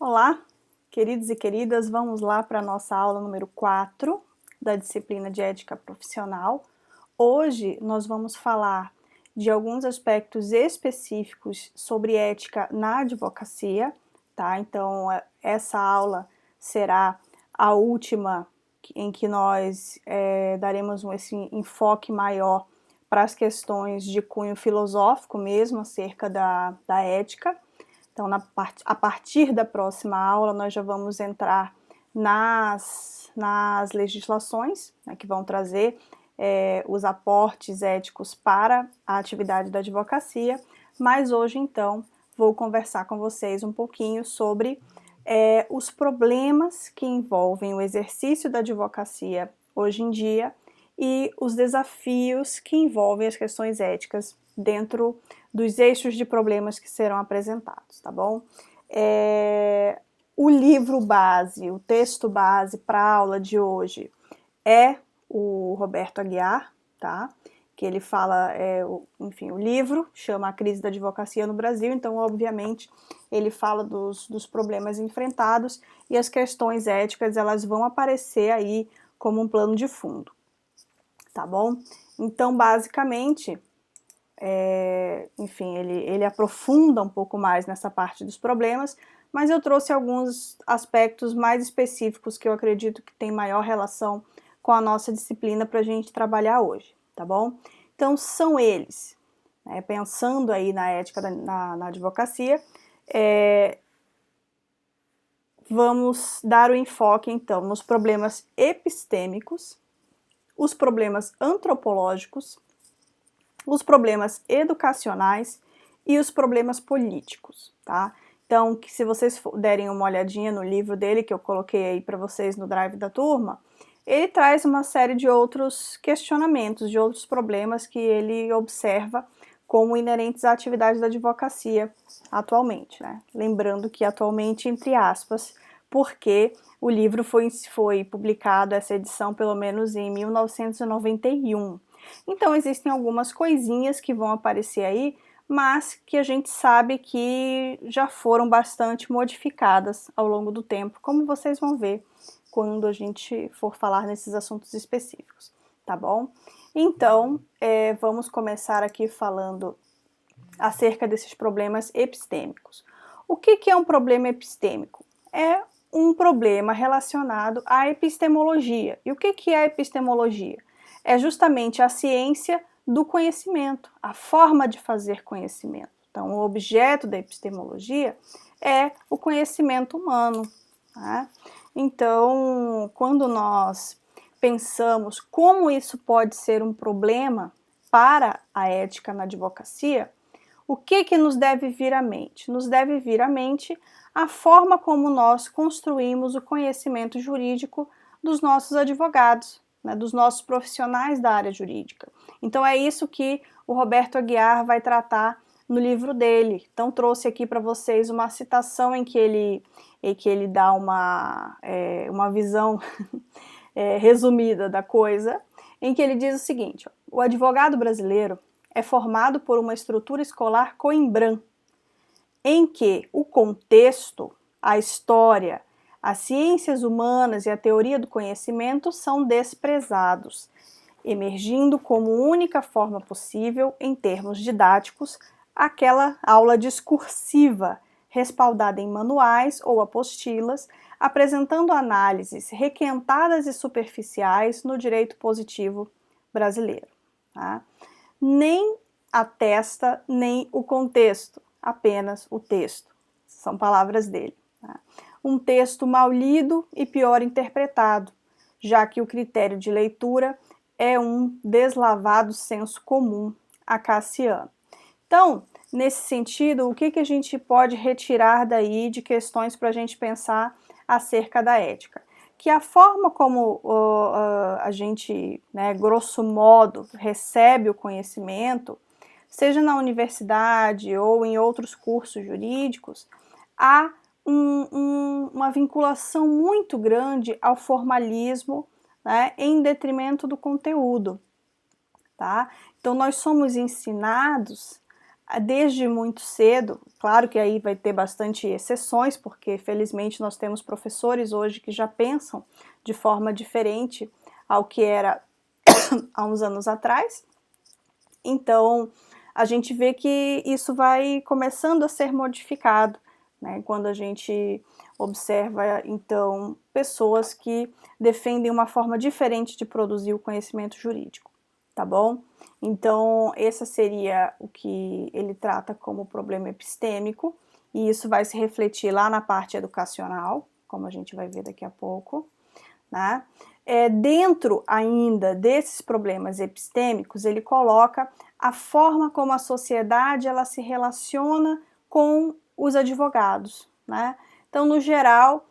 Olá, queridos e queridas, vamos lá para a nossa aula número 4 da disciplina de Ética Profissional. Hoje nós vamos falar de alguns aspectos específicos sobre ética na advocacia, tá? Então, essa aula será a última em que nós daremos esse enfoque maior para as questões de cunho filosófico mesmo, acerca da ética. Então, a partir da próxima aula, nós já vamos entrar nas legislações, né, que vão trazer os aportes éticos para a atividade da advocacia, mas hoje, então, vou conversar com vocês um pouquinho sobre os problemas que envolvem o exercício da advocacia hoje em dia e os desafios que envolvem as questões éticas dentro dos eixos de problemas que serão apresentados, tá bom? O livro base, o texto base para a aula de hoje é o Roberto Aguiar, tá? Que ele fala, enfim, o livro chama A Crise da Advocacia no Brasil, então, obviamente, ele fala dos problemas enfrentados e as questões éticas, elas vão aparecer aí como um plano de fundo, tá bom? Então, basicamente, enfim, ele aprofunda um pouco mais nessa parte dos problemas, mas eu trouxe alguns aspectos mais específicos que eu acredito que tem maior relação com a nossa disciplina para a gente trabalhar hoje, tá bom? Então, são eles, né, pensando aí na ética na advocacia, vamos dar o enfoque, então, nos problemas epistêmicos, os problemas antropológicos, os problemas educacionais e os problemas políticos, tá? Então, se vocês derem uma olhadinha no livro dele, que eu coloquei aí para vocês no drive da turma, ele traz uma série de outros questionamentos, de outros problemas que ele observa como inerentes à atividade da advocacia atualmente, né? Lembrando que atualmente, entre aspas, porque o livro foi publicado, essa edição, pelo menos em 1991. Então, existem algumas coisinhas que vão aparecer aí, mas que a gente sabe que já foram bastante modificadas ao longo do tempo, como vocês vão ver quando a gente for falar nesses assuntos específicos, tá bom? Então, vamos começar aqui falando acerca desses problemas epistêmicos. O que é um problema epistêmico? É um problema relacionado à epistemologia. E o que é a epistemologia? É justamente a ciência do conhecimento, a forma de fazer conhecimento. Então, o objeto da epistemologia é o conhecimento humano, né? Então, quando nós pensamos como isso pode ser um problema para a ética na advocacia, o que nos deve vir à mente? Nos deve vir à mente a forma como nós construímos o conhecimento jurídico dos nossos advogados, né, dos nossos profissionais da área jurídica. Então é isso que o Roberto Aguiar vai tratar no livro dele. Então trouxe aqui para vocês uma citação em que ele dá uma visão resumida da coisa, em que ele diz o seguinte: ó, o advogado brasileiro é formado por uma estrutura escolar coimbrã, em que o contexto, a história, as ciências humanas e a teoria do conhecimento são desprezados, emergindo como única forma possível, em termos didáticos, aquela aula discursiva, respaldada em manuais ou apostilas, apresentando análises requentadas e superficiais no direito positivo brasileiro, tá? Nem a testa, nem o contexto, apenas o texto. São palavras dele. Tá? Um texto mal lido e pior interpretado, já que o critério de leitura é um deslavado senso comum acaciano. Então, nesse sentido, o que a gente pode retirar daí de questões para a gente pensar acerca da ética? Que a forma como a gente, né, grosso modo, recebe o conhecimento, seja na universidade ou em outros cursos jurídicos, há uma vinculação muito grande ao formalismo, né, em detrimento do conteúdo, tá? Então, nós somos ensinados desde muito cedo. Claro que aí vai ter bastante exceções, porque felizmente nós temos professores hoje que já pensam de forma diferente ao que era há uns anos atrás. Então, a gente vê que isso vai começando a ser modificado, né, quando a gente observa, então, pessoas que defendem uma forma diferente de produzir o conhecimento jurídico, tá bom? Então, esse seria o que ele trata como problema epistêmico, e isso vai se refletir lá na parte educacional, como a gente vai ver daqui a pouco, né? Dentro ainda desses problemas epistêmicos, ele coloca a forma como a sociedade ela se relaciona com os advogados, né? Então, no geral,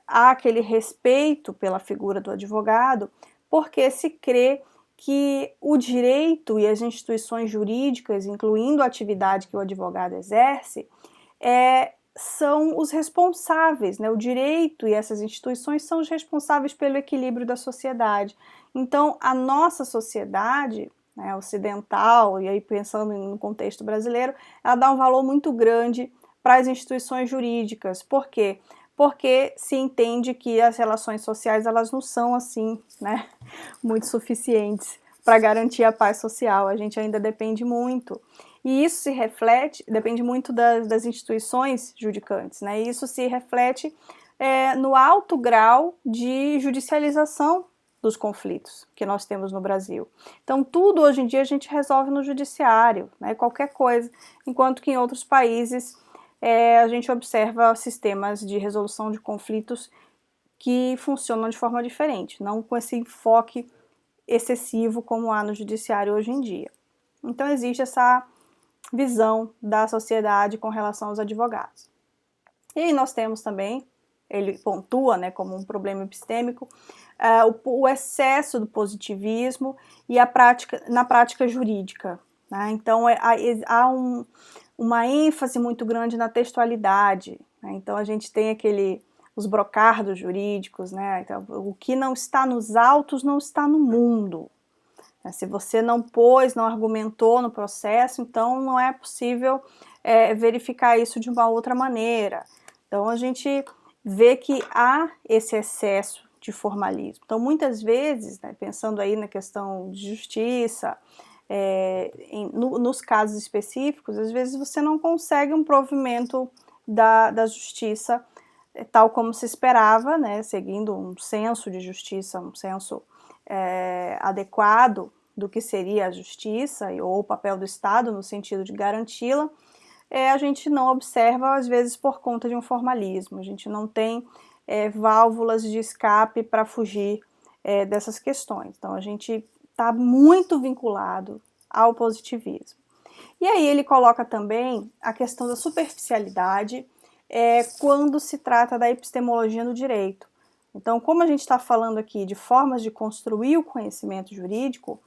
há aquele respeito pela figura do advogado, porque se crê que o direito e as instituições jurídicas, incluindo a atividade que o advogado exerce, são os responsáveis, né? O direito e essas instituições são os responsáveis pelo equilíbrio da sociedade. Então, a nossa sociedade, né, ocidental, e aí pensando no contexto brasileiro, ela dá um valor muito grande para as instituições jurídicas. Por quê? Porque se entende que as relações sociais elas não são assim, né, muito suficientes para garantir a paz social. A gente ainda depende muito. E isso se reflete, depende muito das instituições judicantes, né? E isso se reflete no alto grau de judicialização dos conflitos que nós temos no Brasil. Então, tudo hoje em dia a gente resolve no judiciário, né? Qualquer coisa, enquanto que em outros países a gente observa sistemas de resolução de conflitos que funcionam de forma diferente, não com esse enfoque excessivo como há no judiciário hoje em dia. Então, existe essa visão da sociedade com relação aos advogados. E aí nós temos também, ele pontua, né, como um problema epistêmico, o excesso do positivismo e na prática jurídica, né? Então há uma ênfase muito grande na textualidade, né? Então a gente tem os brocardos jurídicos, né? Então, o que não está nos autos não está no mundo. Se você não pôs, não argumentou no processo, então não é possível verificar isso de uma outra maneira. Então a gente vê que há esse excesso de formalismo. Então muitas vezes, né, pensando aí na questão de justiça, nos casos específicos, às vezes você não consegue um provimento da justiça tal como se esperava, né, seguindo um senso de justiça, um senso adequado do que seria a justiça ou o papel do Estado no sentido de garanti-la, a gente não observa, às vezes, por conta de um formalismo. A gente não tem válvulas de escape para fugir dessas questões. Então, a gente está muito vinculado ao positivismo. E aí ele coloca também a questão da superficialidade quando se trata da epistemologia no direito. Então, como a gente está falando aqui de formas de construir o conhecimento jurídico,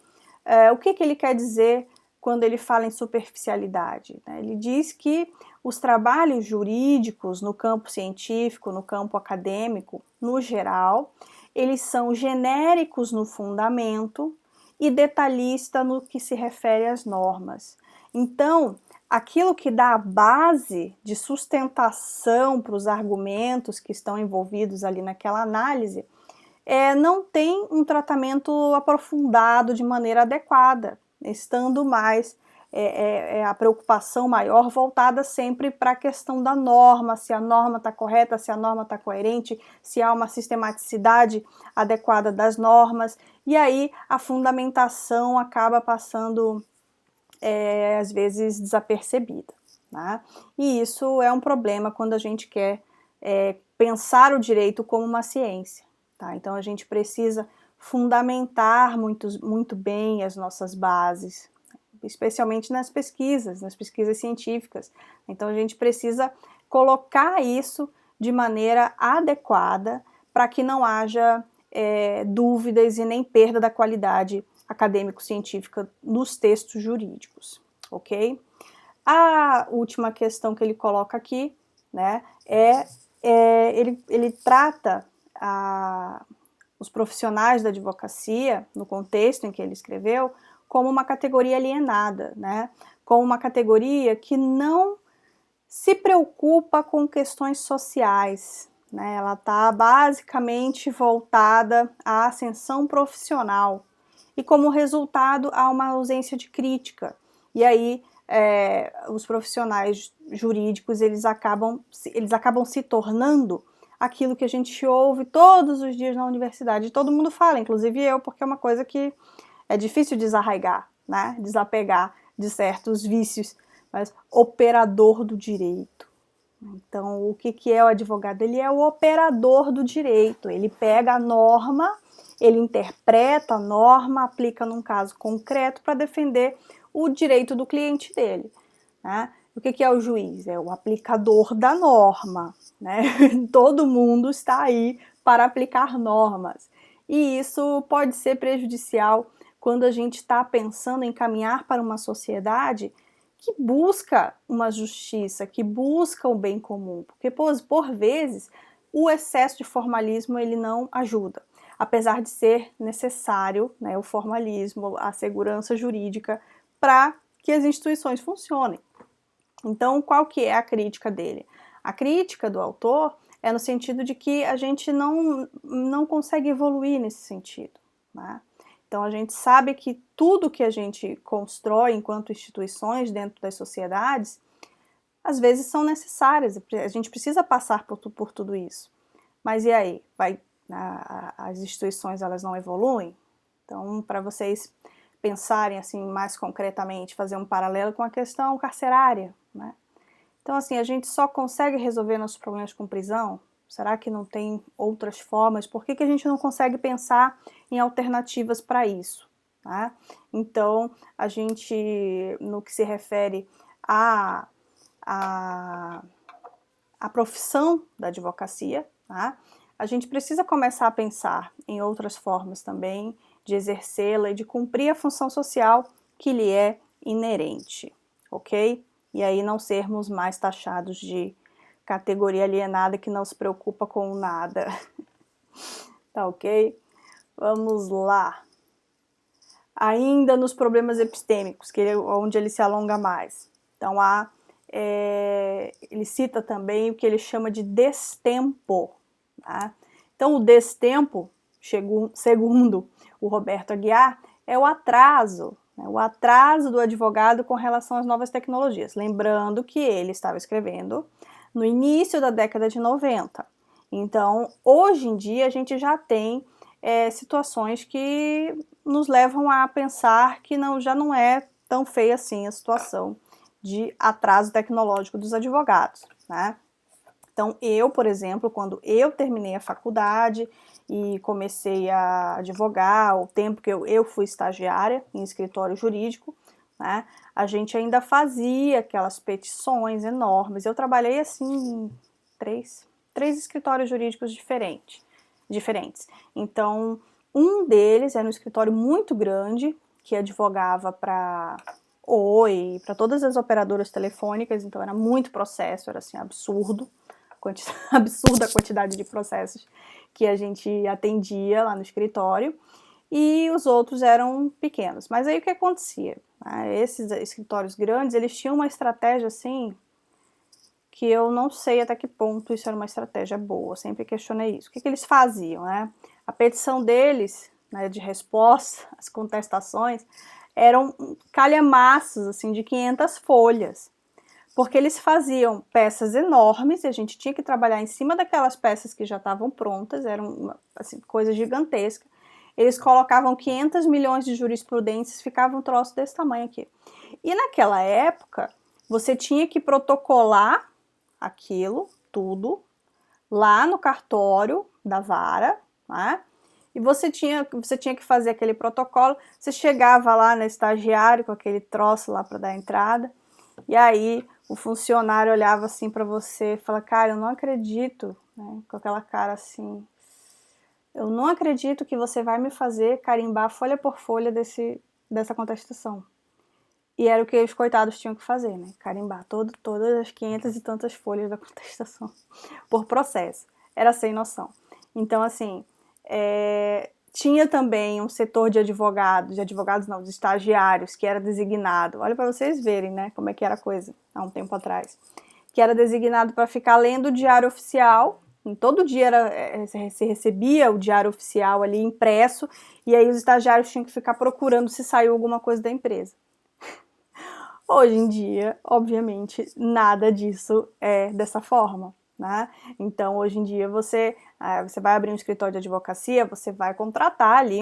o que ele quer dizer quando ele fala em superficialidade? Ele diz que os trabalhos jurídicos no campo científico, no campo acadêmico, no geral, eles são genéricos no fundamento e detalhista no que se refere às normas. Então, aquilo que dá a base de sustentação para os argumentos que estão envolvidos ali naquela análise, não tem um tratamento aprofundado de maneira adequada, estando mais a preocupação maior voltada sempre para a questão da norma, se a norma está correta, se a norma está coerente, se há uma sistematicidade adequada das normas, e aí a fundamentação acaba passando às vezes desapercebida, né? E isso é um problema quando a gente quer pensar o direito como uma ciência, tá? Então a gente precisa fundamentar muito bem as nossas bases, especialmente nas pesquisas científicas. Então a gente precisa colocar isso de maneira adequada para que não haja dúvidas e nem perda da qualidade acadêmico-científica nos textos jurídicos, ok? A última questão que ele coloca aqui, né, ele trata os profissionais da advocacia, no contexto em que ele escreveu, como uma categoria alienada, né? como uma categoria que não se preocupa com questões sociais, né? Ela está basicamente voltada à ascensão profissional e, como resultado, há uma ausência de crítica. E aí os profissionais jurídicos eles acabam se tornando aquilo que a gente ouve todos os dias na universidade. Todo mundo fala, inclusive eu, porque é uma coisa que é difícil desarraigar, né? Desapegar de certos vícios, mas operador do direito. Então, o que é o advogado? Ele é o operador do direito, ele pega a norma, ele interpreta a norma, aplica num caso concreto para defender o direito do cliente dele, né? O que é o juiz? É o aplicador da norma, né? Todo mundo está aí para aplicar normas. E isso pode ser prejudicial quando a gente está pensando em caminhar para uma sociedade que busca uma justiça, que busca o bem comum, porque por vezes o excesso de formalismo ele não ajuda, apesar de ser necessário, né, o formalismo, a segurança jurídica para que as instituições funcionem. Então, qual que é a crítica dele? A crítica do autor é no sentido de que a gente não consegue evoluir nesse sentido, né? Então, a gente sabe que tudo que a gente constrói enquanto instituições dentro das sociedades, às vezes são necessárias, a gente precisa passar por tudo isso. Mas e aí? As instituições elas não evoluem? Então, para vocês pensarem assim mais concretamente, fazer um paralelo com a questão carcerária, né? Então, assim, a gente só consegue resolver nossos problemas com prisão? Será que não tem outras formas? Por que a gente não consegue pensar em alternativas para isso, né? Então, a gente, no que se refere à profissão da advocacia, né, a gente precisa começar a pensar em outras formas também de exercê-la e de cumprir a função social que lhe é inerente, ok? E aí não sermos mais taxados de categoria alienada que não se preocupa com nada. Tá ok? Vamos lá. Ainda nos problemas epistêmicos, onde ele se alonga mais. Então, ele cita também o que ele chama de destempo. Tá? Então, o destempo, segundo o Roberto Aguiar, é o atraso do advogado com relação às novas tecnologias. Lembrando que ele estava escrevendo no início da década de 90. Então, hoje em dia, a gente já tem situações que nos levam a pensar que já não é tão feia assim a situação de atraso tecnológico dos advogados, né? Então, por exemplo, quando eu terminei a faculdade e comecei a advogar, o tempo que eu fui estagiária em escritório jurídico, né, a gente ainda fazia aquelas petições enormes. Eu trabalhei assim em três escritórios jurídicos diferentes. Então, um deles era um escritório muito grande que advogava para Oi, para todas as operadoras telefônicas, então era muito processo, era assim absurda a quantidade de processos que a gente atendia lá no escritório, e os outros eram pequenos. Mas aí o que acontecia? Esses escritórios grandes, eles tinham uma estratégia assim, que eu não sei até que ponto isso era uma estratégia boa, eu sempre questionei isso. O que eles faziam, né? A petição deles, né, de resposta, as contestações, eram calhamaços, assim, de 500 folhas. Porque eles faziam peças enormes e a gente tinha que trabalhar em cima daquelas peças que já estavam prontas, eram assim, coisas gigantescas. Eles colocavam 500 milhões de jurisprudências, ficava um troço desse tamanho aqui. E naquela época, você tinha que protocolar aquilo, tudo, lá no cartório da vara, né? E você tinha que fazer aquele protocolo, você chegava lá no estagiário com aquele troço lá para dar entrada, e aí o funcionário olhava assim para você e falava, cara, eu não acredito, né? Com aquela cara assim, eu não acredito que você vai me fazer carimbar folha por folha dessa contestação. E era o que os coitados tinham que fazer, né? Carimbar todas as 500 e tantas folhas da contestação por processo. Era sem noção. Então, assim, Tinha também um setor de advogados não, de estagiários, que era designado, olha para vocês verem, né, como é que era a coisa há um tempo atrás, que era designado para ficar lendo o diário oficial. Todo dia se recebia o diário oficial ali impresso, e aí os estagiários tinham que ficar procurando se saiu alguma coisa da empresa. Hoje em dia, obviamente, nada disso é dessa forma, né? Então, hoje em dia, você vai abrir um escritório de advocacia, você vai contratar ali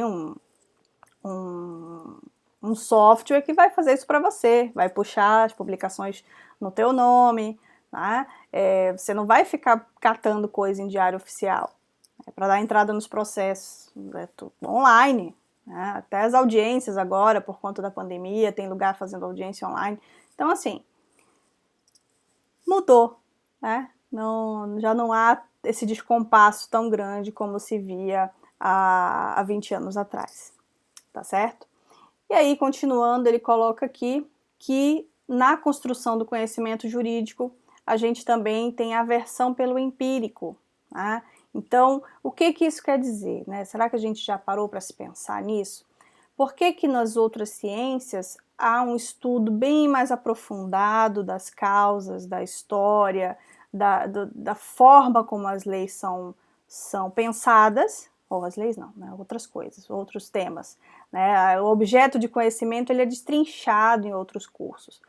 um software que vai fazer isso para você, vai puxar as publicações no teu nome, né? Você não vai ficar catando coisa em diário oficial. Para dar entrada nos processos, tudo online, né? Até as audiências agora, por conta da pandemia, tem lugar fazendo audiência online. Então, assim, mudou, né? Já não há esse descompasso tão grande como se via há 20 anos atrás, tá certo? E aí, continuando, ele coloca aqui que na construção do conhecimento jurídico, a gente também tem aversão pelo empírico, né? Então, o que isso quer dizer, né? Será que a gente já parou para se pensar nisso? Por que nas outras ciências há um estudo bem mais aprofundado das causas, da história, da forma como as leis são pensadas, ou as leis não, né? Outras coisas, outros temas, né? O objeto de conhecimento ele é destrinchado em outros cursos.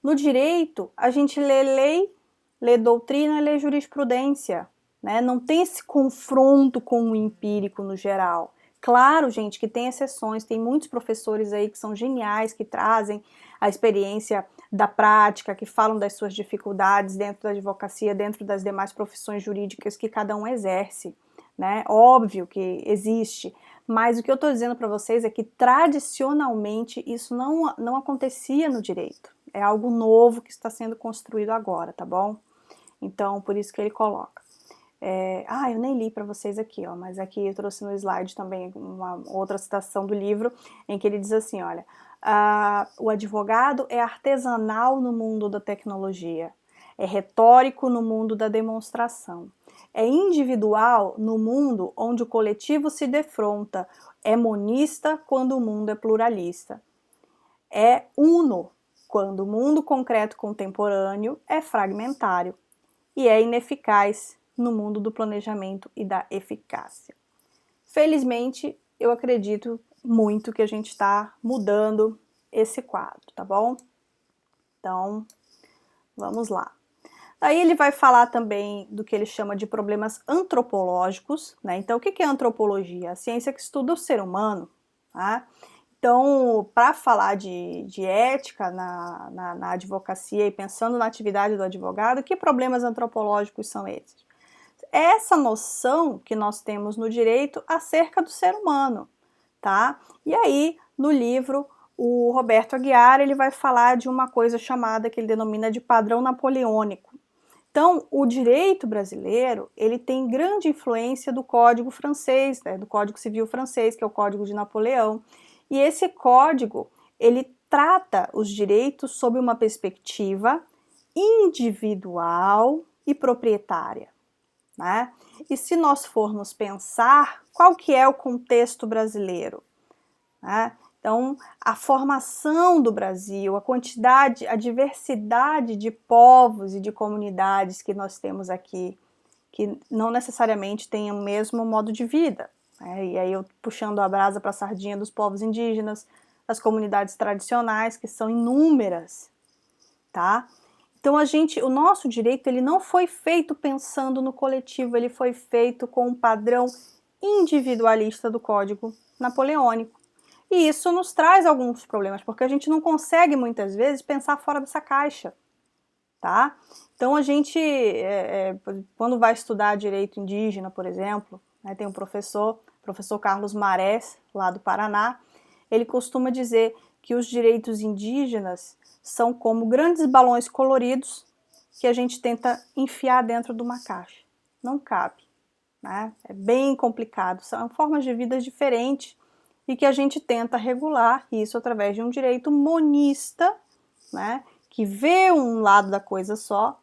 No direito, a gente lê lei, lê doutrina e lê jurisprudência, né? Não tem esse confronto com o empírico no geral. Claro, gente, que tem exceções, tem muitos professores aí que são geniais, que trazem a experiência da prática, que falam das suas dificuldades dentro da advocacia, dentro das demais profissões jurídicas que cada um exerce, né? Óbvio que existe, mas o que eu estou dizendo para vocês é que tradicionalmente isso não acontecia no direito. É algo novo que está sendo construído agora, tá bom? Então, por isso que ele coloca. Eu nem li para vocês aqui, ó, mas aqui eu trouxe no slide também uma outra citação do livro, em que ele diz assim, olha, o advogado é artesanal no mundo da tecnologia, é retórico no mundo da demonstração, é individual no mundo onde o coletivo se defronta, é monista quando o mundo é pluralista, é uno quando o mundo concreto contemporâneo é fragmentário e é ineficaz no mundo do planejamento e da eficácia. Felizmente, eu acredito muito que a gente está mudando esse quadro, tá bom? Então, vamos lá. Aí ele vai falar também do que ele chama de problemas antropológicos, né? Então, o que é antropologia? A ciência que estuda o ser humano, tá? Então, para falar de ética na advocacia e pensando na atividade do advogado, que problemas antropológicos são esses? Essa noção que nós temos no direito acerca do ser humano, tá? E aí, no livro, o Roberto Aguiar, ele vai falar de uma coisa chamada, que ele denomina de padrão napoleônico. Então, o direito brasileiro, ele tem grande influência do Código francês, né, do Código Civil francês, que é o Código de Napoleão. E esse código, ele trata os direitos sob uma perspectiva individual e proprietária, né? E se nós formos pensar, qual que é o contexto brasileiro, né? Então, a formação do Brasil, a quantidade, a diversidade de povos e de comunidades que nós temos aqui, que não necessariamente têm o mesmo modo de vida, né? E aí eu puxando a brasa para a sardinha dos povos indígenas, das comunidades tradicionais, que são inúmeras, tá? Então o nosso direito, ele não foi feito pensando no coletivo, ele foi feito com um padrão individualista do Código Napoleônico. E isso nos traz alguns problemas, porque a gente não consegue muitas vezes pensar fora dessa caixa, tá? Então a gente, quando vai estudar direito indígena, por exemplo, né, tem um professor Carlos Marés, lá do Paraná, ele costuma dizer que os direitos indígenas são como grandes balões coloridos que a gente tenta enfiar dentro de uma caixa. Não cabe, né? É bem complicado, são formas de vida diferentes e que a gente tenta regular isso através de um direito monista, né? Que vê um lado da coisa só,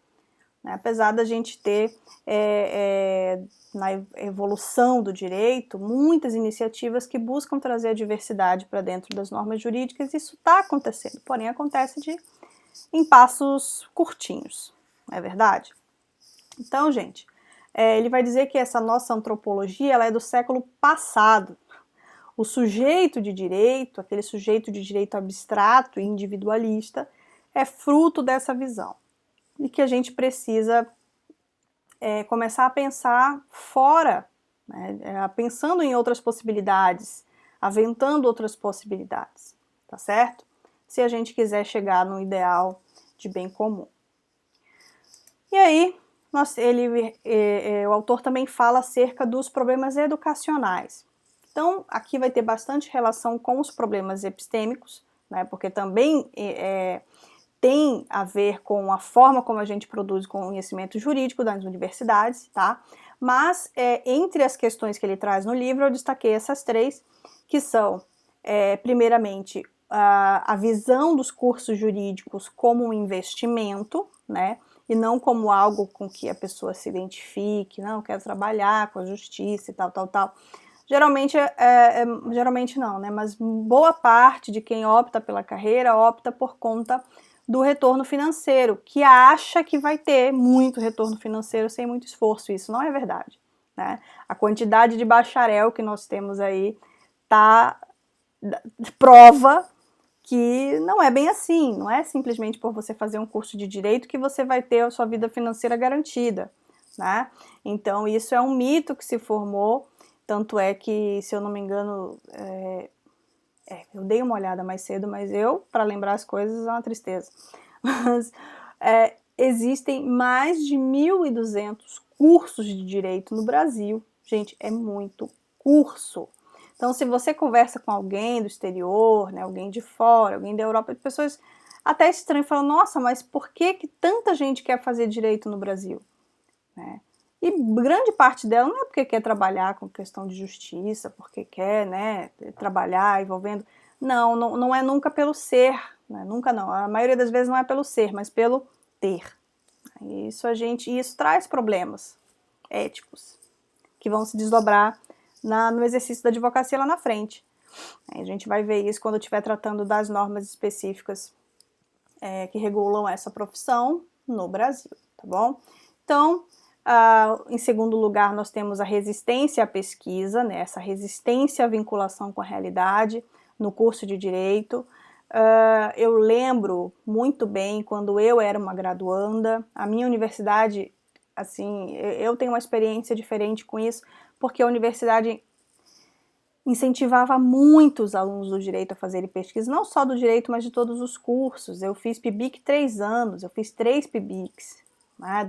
né? Apesar da gente ter, na evolução do direito, muitas iniciativas que buscam trazer a diversidade para dentro das normas jurídicas, isso está acontecendo, porém acontece em passos curtinhos, não é verdade? Então, gente, ele vai dizer que essa nossa antropologia ela é do século passado. O sujeito de direito, aquele sujeito de direito abstrato e individualista, é fruto dessa visão. E que a gente precisa começar a pensar fora, né, pensando em outras possibilidades, aventando outras possibilidades, tá certo? Se a gente quiser chegar no ideal de bem comum. E aí, o autor também fala acerca dos problemas educacionais. Então, aqui vai ter bastante relação com os problemas epistêmicos, né, porque também tem a ver com a forma como a gente produz conhecimento jurídico das universidades, tá? Mas, entre as questões que ele traz no livro, eu destaquei essas três, que são, primeiramente, a visão dos cursos jurídicos como um investimento, né? E não como algo com que a pessoa se identifique, não, quero trabalhar com a justiça e tal, tal, tal. Geralmente não, né? Mas boa parte de quem opta pela carreira opta por conta do retorno financeiro, que acha que vai ter muito retorno financeiro sem muito esforço. Isso não é verdade, né? A quantidade de bacharel que nós temos aí prova que não é bem assim, não é simplesmente por você fazer um curso de direito que você vai ter a sua vida financeira garantida, né? Então isso é um mito que se formou, tanto é que, se eu não me engano, eu dei uma olhada mais cedo, mas para lembrar as coisas é uma tristeza. Mas existem mais de 1.200 cursos de direito no Brasil. Gente, é muito curso. Então, se você conversa com alguém do exterior, né, alguém de fora, alguém da Europa, pessoas até estranhas falam, nossa, mas por que tanta gente quer fazer direito no Brasil? Né? E grande parte dela não é porque quer trabalhar com questão de justiça, porque quer, né, trabalhar envolvendo... Não é nunca pelo ser, né? Nunca não. A maioria das vezes não é pelo ser, mas pelo ter. Isso traz problemas éticos que vão se desdobrar no exercício da advocacia lá na frente. A gente vai ver isso quando estiver tratando das normas específicas que regulam essa profissão no Brasil, tá bom? Então, em segundo lugar, nós temos a resistência à pesquisa, né? Essa resistência à vinculação com a realidade no curso de Direito. Eu lembro muito bem quando eu era uma graduanda, a minha universidade, assim, eu tenho uma experiência diferente com isso, porque a universidade incentivava muito os alunos do direito a fazerem pesquisa, não só do direito, mas de todos os cursos. Eu fiz PIBIC 3 anos, eu fiz 3 PIBICs, né,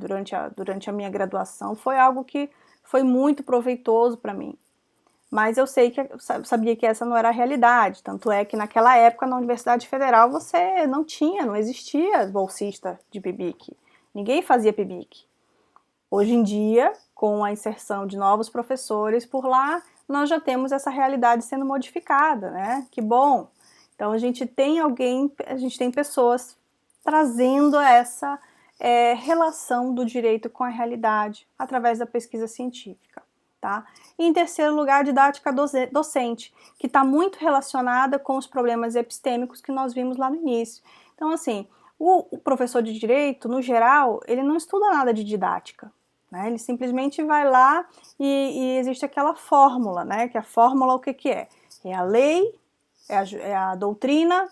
durante a minha graduação. Foi algo que foi muito proveitoso para mim. Mas eu sabia que essa não era a realidade, tanto é que naquela época na Universidade Federal você não existia bolsista de PIBIC, ninguém fazia PIBIC. Hoje em dia, com a inserção de novos professores por lá, nós já temos essa realidade sendo modificada, né? Que bom! Então a gente tem pessoas trazendo essa relação do direito com a realidade através da pesquisa científica. Tá? E em terceiro lugar, a didática docente, que está muito relacionada com os problemas epistêmicos que nós vimos lá no início. Então, assim, o professor de direito, no geral, ele não estuda nada de didática, né? Ele simplesmente vai lá e existe aquela fórmula, né? Que a fórmula, o que é? É a lei, é a doutrina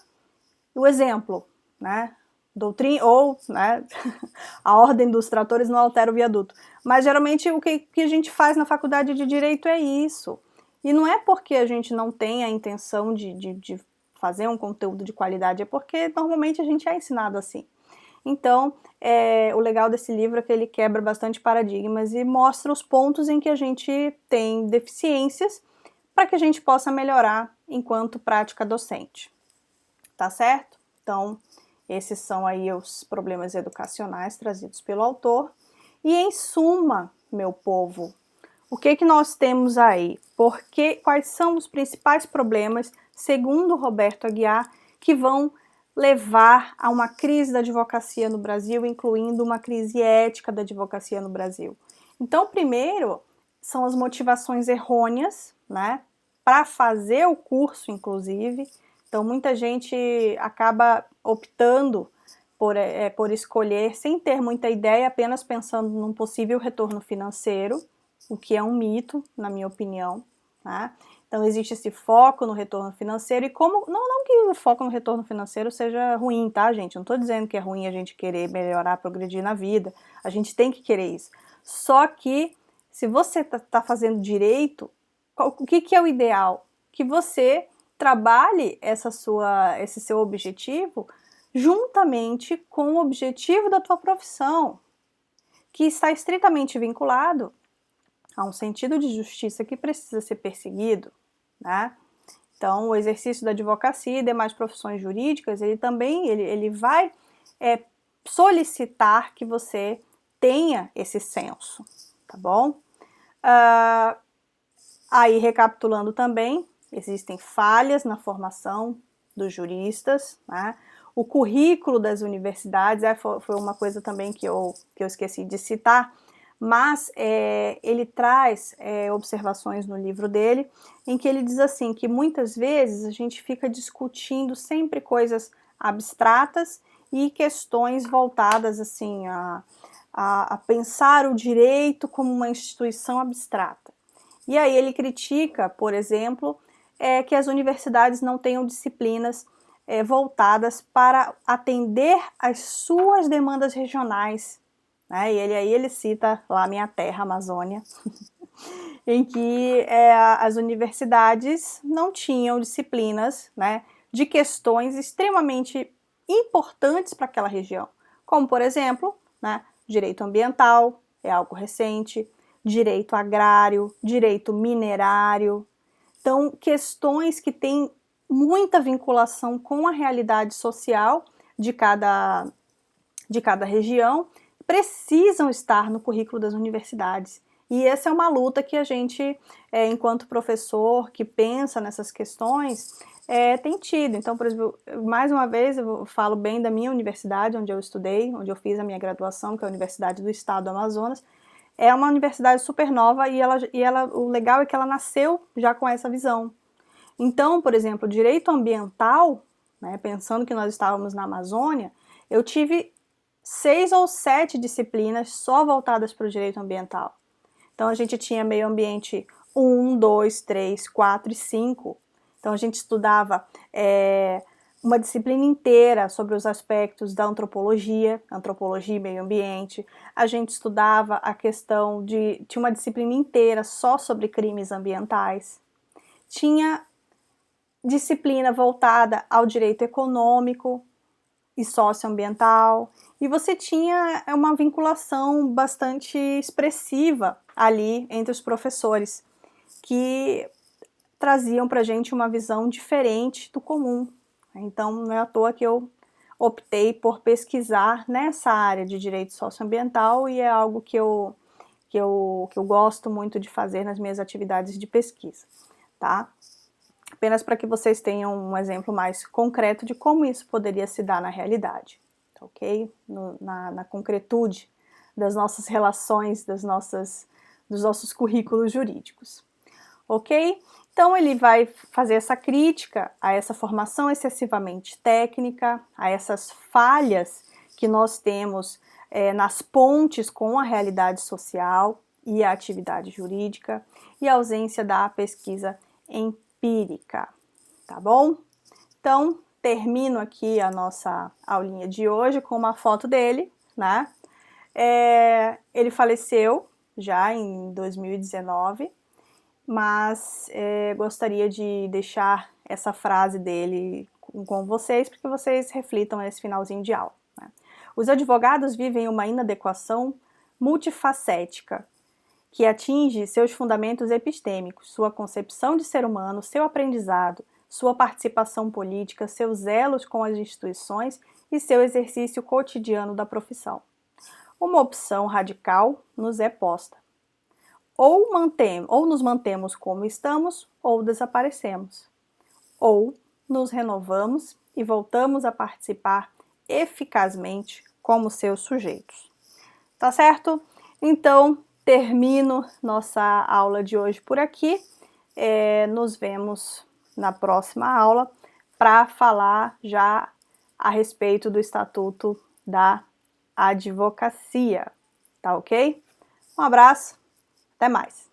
e o exemplo, né? Né, a ordem dos tratores não altera o viaduto. Mas geralmente o que a gente faz na faculdade de Direito é isso. E não é porque a gente não tem a intenção de fazer um conteúdo de qualidade, é porque normalmente a gente é ensinado assim. Então, o legal desse livro é que ele quebra bastante paradigmas e mostra os pontos em que a gente tem deficiências para que a gente possa melhorar enquanto prática docente. Tá certo? Então, esses são aí os problemas educacionais trazidos pelo autor. E em suma, meu povo, o que nós temos aí? Quais são os principais problemas, segundo Roberto Aguiar, que vão levar a uma crise da advocacia no Brasil, incluindo uma crise ética da advocacia no Brasil. Então, primeiro, são as motivações errôneas, né, para fazer o curso, inclusive. Então, muita gente acaba optando por escolher sem ter muita ideia, apenas pensando num possível retorno financeiro, o que é um mito, na minha opinião, tá? Então, existe esse foco no retorno financeiro e como... Não que o foco no retorno financeiro seja ruim, tá, gente? Eu não estou dizendo que é ruim a gente querer melhorar, progredir na vida. A gente tem que querer isso. Só que, se você tá fazendo direito, o que é o ideal? Que você trabalhe esse seu objetivo juntamente com o objetivo da tua profissão, que está estritamente vinculado a um sentido de justiça que precisa ser perseguido, né? Então, o exercício da advocacia e demais profissões jurídicas, ele vai solicitar que você tenha esse senso, tá bom? Aí, recapitulando também, existem falhas na formação dos juristas, né? O currículo das universidades foi uma coisa também que eu esqueci de citar, mas ele traz observações no livro dele, em que ele diz assim, que muitas vezes a gente fica discutindo sempre coisas abstratas e questões voltadas assim a pensar o direito como uma instituição abstrata. E aí ele critica, por exemplo, que as universidades não tenham disciplinas voltadas para atender às suas demandas regionais, né? E ele cita lá a minha terra, Amazônia, em que as universidades não tinham disciplinas, né, de questões extremamente importantes para aquela região, como, por exemplo, né, direito ambiental, é algo recente, direito agrário, direito minerário. Então, questões que têm muita vinculação com a realidade social de cada região, precisam estar no currículo das universidades. E essa é uma luta que a gente, enquanto professor que pensa nessas questões, tem tido. Então, por exemplo, mais uma vez eu falo bem da minha universidade, onde eu estudei, onde eu fiz a minha graduação, que é a Universidade do Estado do Amazonas. É uma universidade super nova e o legal é que ela nasceu já com essa visão. Então, por exemplo, direito ambiental, né, pensando que nós estávamos na Amazônia, eu tive 6 ou 7 disciplinas só voltadas para o direito ambiental. Então, a gente tinha meio ambiente 1, 2, 3, 4 e 5. Então, a gente estudava uma disciplina inteira sobre os aspectos da antropologia e meio ambiente. A gente estudava a questão tinha uma disciplina inteira só sobre crimes ambientais. Tinha disciplina voltada ao direito econômico e socioambiental, e você tinha uma vinculação bastante expressiva ali entre os professores, que traziam para a gente uma visão diferente do comum. Então, não é à toa que eu optei por pesquisar nessa área de direito socioambiental e é algo que eu gosto muito de fazer nas minhas atividades de pesquisa, tá? Apenas para que vocês tenham um exemplo mais concreto de como isso poderia se dar na realidade, ok? Na concretude das nossas relações, dos nossos currículos jurídicos, ok? Então ele vai fazer essa crítica a essa formação excessivamente técnica, a essas falhas que nós temos nas pontes com a realidade social e a atividade jurídica e a ausência da pesquisa empírica, tá bom? Então, termino aqui a nossa aulinha de hoje com uma foto dele, né? Ele faleceu já em 2019, mas gostaria de deixar essa frase dele com vocês, para que vocês reflitam nesse finalzinho de aula, né? Os advogados vivem uma inadequação multifacética, que atinge seus fundamentos epistêmicos, sua concepção de ser humano, seu aprendizado, sua participação política, seus elos com as instituições e seu exercício cotidiano da profissão. Uma opção radical nos é posta. Ou nos mantemos como estamos, ou desaparecemos. Ou nos renovamos e voltamos a participar eficazmente como seus sujeitos. Tá certo? Então, termino nossa aula de hoje por aqui. Nos vemos na próxima aula para falar já a respeito do Estatuto da Advocacia. Tá ok? Um abraço, até mais!